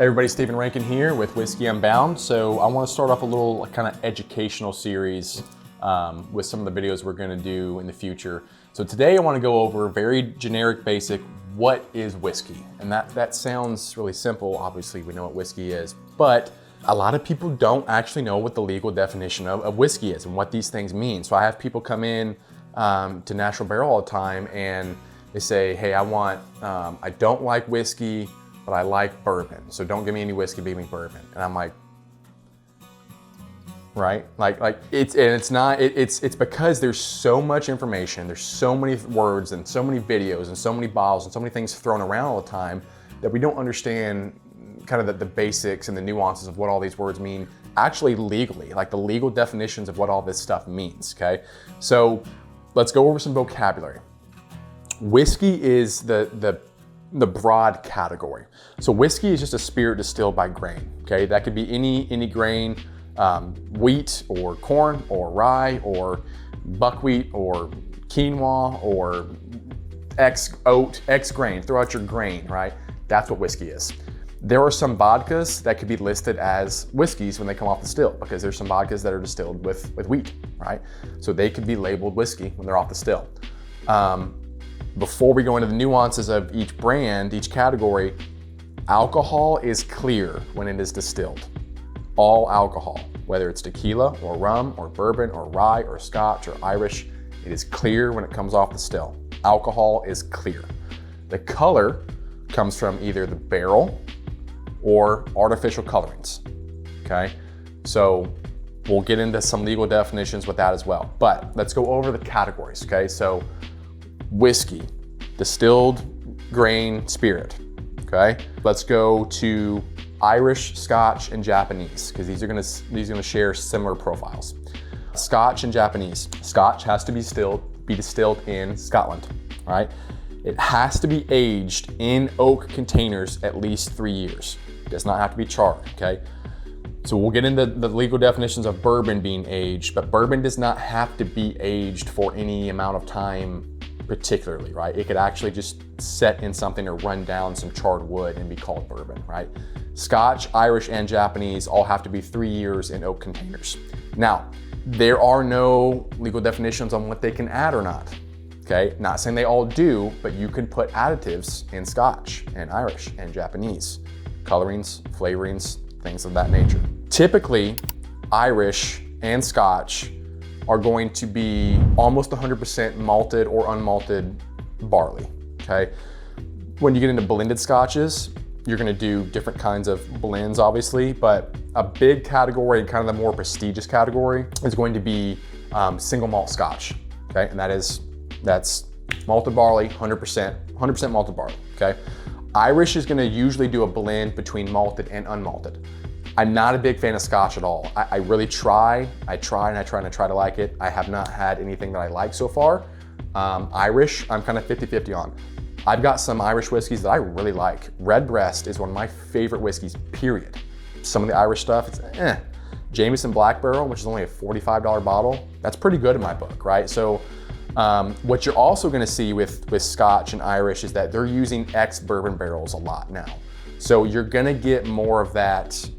Hey everybody, Stephen Rankin here with Whiskey Unbound. So I want to start off a little kind of educational series with some of the videos we're going to do in the future. So today I want to go over very generic, basic, what is whiskey? And that sounds really simple. Obviously we know what whiskey is, but a lot of people don't actually know what the legal definition of whiskey is and what these things mean. So I have people come in to Natural Barrel all the time and they say, hey, I don't like whiskey, but I like bourbon. So don't give me any whiskey, give me bourbon. And I'm like, right? It's because there's so much information, there's so many words and so many videos and so many bottles and so many things thrown around all the time that we don't understand kind of the basics and the nuances of what all these words mean actually legally, like the legal definitions of what all this stuff means, okay? So let's go over some vocabulary. Whiskey is the broad category. So whiskey is just a spirit distilled by grain, okay? That could be any grain, wheat or corn or rye or buckwheat or quinoa or X oat, X grain, throw out your grain, right? That's what whiskey is. There are some vodkas that could be listed as whiskeys when they come off the still, because there's some vodkas that are distilled with wheat, right? So they could be labeled whiskey when they're off the still. Before we go into the nuances of each brand, each category, alcohol is clear when it is distilled. All alcohol, whether it's tequila or rum or bourbon or rye or scotch or Irish, it is clear when it comes off the still. Alcohol is clear. The color comes from either the barrel or artificial colorings, okay? So we'll get into some legal definitions with that as well. But let's go over the categories, okay? So whiskey, distilled grain spirit, okay? Let's go to Irish, Scotch, and Japanese, because these are gonna share similar profiles. Scotch and Japanese. Scotch has to be distilled in Scotland, all right? It has to be aged in oak containers at least 3 years. It does not have to be charred, okay? So we'll get into the legal definitions of bourbon being aged, but bourbon does not have to be aged for any amount of time particularly, right? It could actually just set in something or run down some charred wood and be called bourbon, right? Scotch, Irish, and Japanese all have to be 3 years in oak containers. Now, there are no legal definitions on what they can add or not, okay? Not saying they all do, but you can put additives in Scotch and Irish and Japanese. Colorings, flavorings, things of that nature. Typically, Irish and Scotch are going to be almost 100% malted or unmalted barley, okay? When you get into blended scotches, you're gonna do different kinds of blends, obviously, but a big category and kind of the more prestigious category is going to be single malt scotch, okay? And that's malted barley, 100% malted barley, okay? Irish is gonna usually do a blend between malted and unmalted. I'm not a big fan of Scotch at all. I really try. I try to like it. I have not had anything that I like so far. Irish, I'm kind of 50-50 on. I've got some Irish whiskeys that I really like. Redbreast is one of my favorite whiskeys, period. Some of the Irish stuff, it's Jameson Black Barrel, which is only a $45 bottle, that's pretty good in my book, right? So what you're also gonna see with Scotch and Irish is that they're using ex-bourbon barrels a lot now. So you're gonna get more of that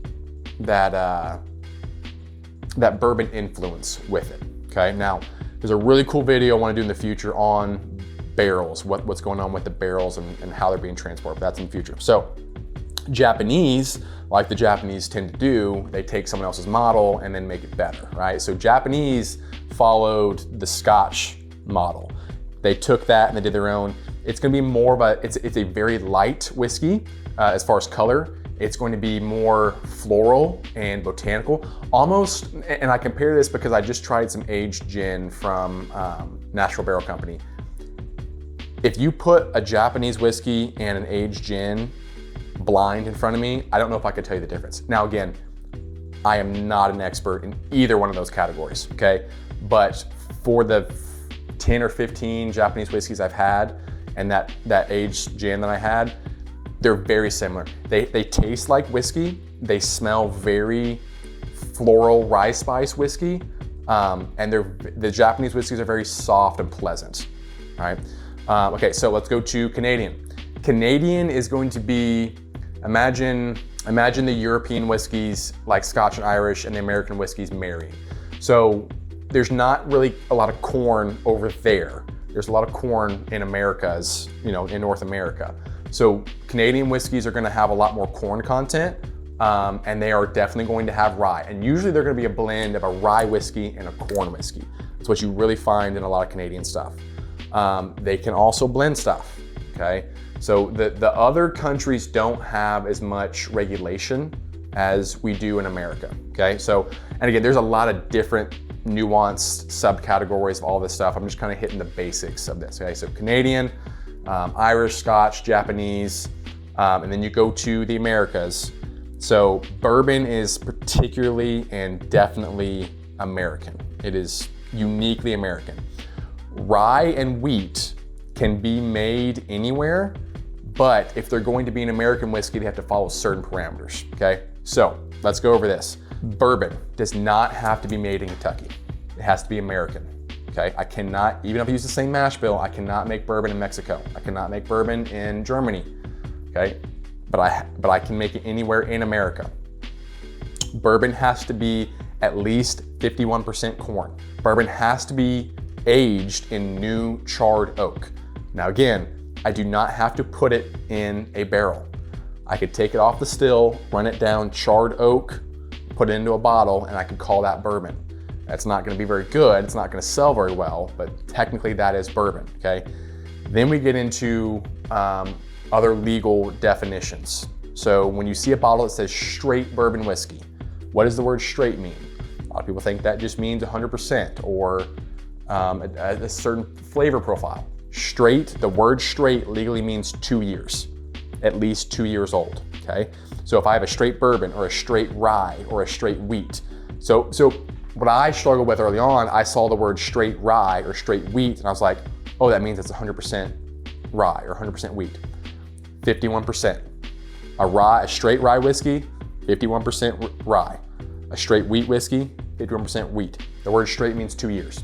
bourbon influence with it, okay? Now, there's a really cool video I wanna do in the future on barrels, what's going on with the barrels and how they're being transported, but that's in the future. So, Japanese, like the Japanese tend to do, they take someone else's model and then make it better, right? So Japanese followed the Scotch model. They took that and they did their own. It's gonna be more of it's a very light whiskey as far as color. It's going to be more floral and botanical, almost, and I compare this because I just tried some aged gin from Natural Barrel Company. If you put a Japanese whiskey and an aged gin blind in front of me, I don't know if I could tell you the difference. Now again, I am not an expert in either one of those categories, okay? But for the 10 or 15 Japanese whiskeys I've had and that aged gin that I had, they're very similar. They taste like whiskey. They smell very floral rye spice whiskey. And the Japanese whiskeys are very soft and pleasant, all right? Okay, so let's go to Canadian. Canadian is going to be Imagine the European whiskeys like Scotch and Irish and the American whiskeys marrying. So there's not really a lot of corn over there. There's a lot of corn in Americas, in North America. So Canadian whiskeys are gonna have a lot more corn content, and they are definitely going to have rye. And usually they're gonna be a blend of a rye whiskey and a corn whiskey. That's what you really find in a lot of Canadian stuff. They can also blend stuff, okay? So the other countries don't have as much regulation as we do in America, okay? So, and again, there's a lot of different nuanced subcategories of all this stuff. I'm just kind of hitting the basics of this, okay? So Canadian, Irish, Scotch, Japanese, and then you go to the Americas. So bourbon is particularly and definitely American. It is uniquely American. Rye and wheat can be made anywhere, but if they're going to be an American whiskey, they have to follow certain parameters, okay? So let's go over this. Bourbon does not have to be made in Kentucky. It has to be American, okay? I cannot, even if I use the same mash bill, I cannot make bourbon in Mexico. I cannot make bourbon in Germany, okay? But I can make it anywhere in America. Bourbon has to be at least 51% corn. Bourbon has to be aged in new charred oak. Now again, I do not have to put it in a barrel. I could take it off the still, run it down charred oak, put it into a bottle, and I could call that bourbon. That's not gonna be very good, it's not gonna sell very well, but technically that is bourbon, okay? Then we get into other legal definitions. So when you see a bottle that says straight bourbon whiskey, what does the word straight mean? A lot of people think that just means 100% or a certain flavor profile. Straight, the word straight legally means 2 years, at least 2 years old, okay? So if I have a straight bourbon or a straight rye or a straight wheat. So what I struggled with early on, I saw the word straight rye or straight wheat and I was like, oh, that means it's 100% rye or 100% wheat. 51%. A straight rye whiskey, 51% rye. A straight wheat whiskey, 51% wheat. The word straight means 2 years.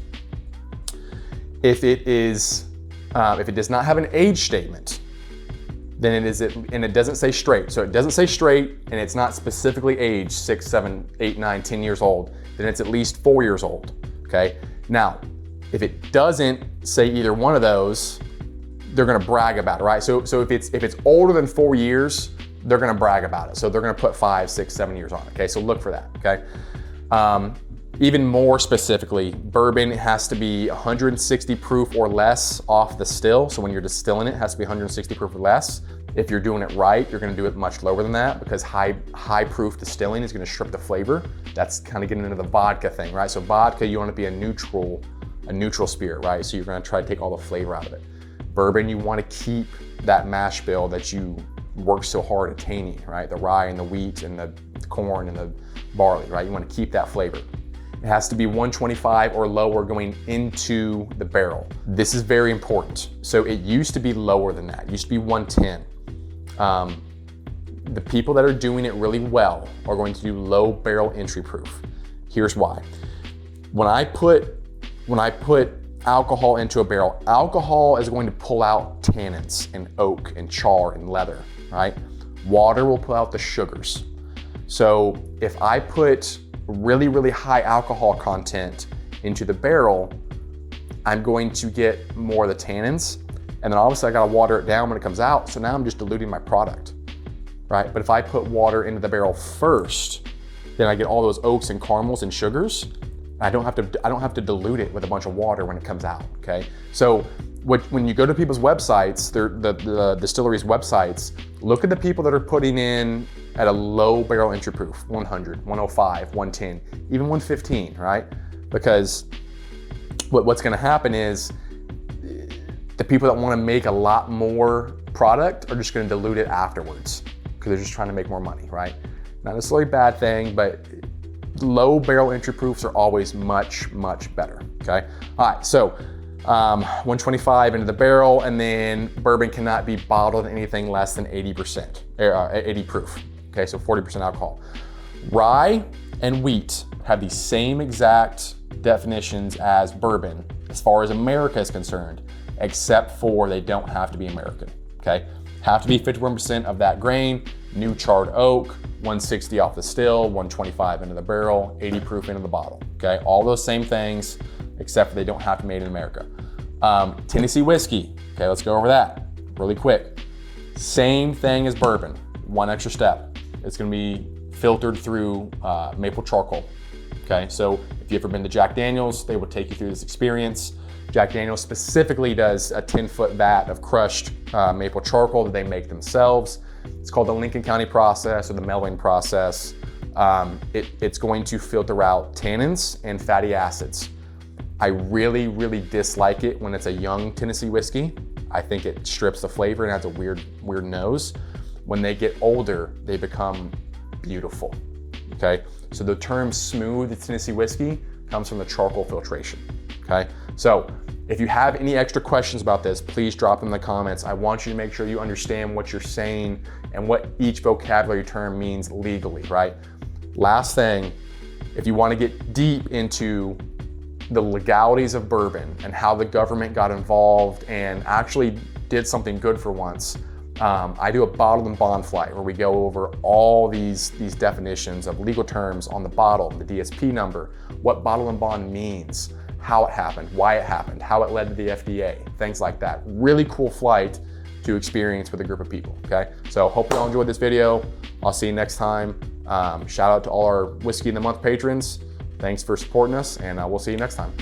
If it does not have an age statement, then and it doesn't say straight. So it doesn't say straight and it's not specifically aged 6, 7, 8, 9, 10 years old, then it's at least 4 years old, okay? Now, if it doesn't say either one of those, they're gonna brag about it, right? So if it's older than 4 years, they're gonna brag about it. So they're gonna put 5, 6, 7 years on it, okay? So look for that, okay? Even more specifically, bourbon has to be 160 proof or less off the still. So when you're distilling it, it has to be 160 proof or less. If you're doing it right, you're gonna do it much lower than that because high proof distilling is gonna strip the flavor. That's kind of getting into the vodka thing, right? So vodka, you wanna be a neutral spirit, right? So you're gonna try to take all the flavor out of it. Bourbon, you wanna keep that mash bill that you worked so hard attaining, right? The rye and the wheat and the corn and the barley, right? You wanna keep that flavor. It has to be 125 or lower going into the barrel. This is very important. So it used to be lower than that. It used to be 110. The people that are doing it really well are going to do low barrel entry proof. Here's why. When I put alcohol into a barrel, alcohol is going to pull out tannins and oak and char and leather, right? Water will pull out the sugars. So if I put really, really high alcohol content into the barrel, I'm going to get more of the tannins. And then obviously I gotta water it down when it comes out. So now I'm just diluting my product, right? But if I put water into the barrel first, then I get all those oaks and caramels and sugars. I don't have to dilute it with a bunch of water when it comes out, okay? So when you go to people's websites, the distilleries' websites, look at the people that are putting in at a low barrel entry proof, 100, 105, 110, even 115, right? Because what's gonna happen is the people that wanna make a lot more product are just gonna dilute it afterwards because they're just trying to make more money, right? Not necessarily a bad thing, but low barrel entry proofs are always much, much better, okay? All right, so 125 into the barrel, and then bourbon cannot be bottled in anything less than 80%, 80 proof, okay? So 40% alcohol. Rye and wheat have the same exact definitions as bourbon as far as America is concerned, except for they don't have to be American, okay? Have to be 51% of that grain, new charred oak, 160 off the still, 125 into the barrel, 80 proof into the bottle, okay? All those same things, except for they don't have to be made in America. Tennessee whiskey, okay, let's go over that really quick. Same thing as bourbon, one extra step. It's gonna be filtered through maple charcoal, okay? So if you've ever been to Jack Daniel's, they will take you through this experience. Jack Daniel's specifically does a 10-foot vat of crushed maple charcoal that they make themselves. It's called the Lincoln County process or the mellowing process. It's going to filter out tannins and fatty acids. I really, really dislike it when it's a young Tennessee whiskey. I think it strips the flavor and has a weird nose. When they get older, they become beautiful, okay? So the term smooth Tennessee whiskey comes from the charcoal filtration, okay? So if you have any extra questions about this, please drop them in the comments. I want you to make sure you understand what you're saying and what each vocabulary term means legally, right? Last thing, if you want to get deep into the legalities of bourbon and how the government got involved and actually did something good for once, I do a bottle and bond flight where we go over all these definitions of legal terms on the bottle, the DSP number, what bottle and bond means, how it happened, why it happened, how it led to the FDA, things like that. Really cool flight to experience with a group of people, okay? So hope you all enjoyed this video. I'll see you next time. Shout out to all our Whiskey in the Month patrons. Thanks for supporting us, and we'll see you next time.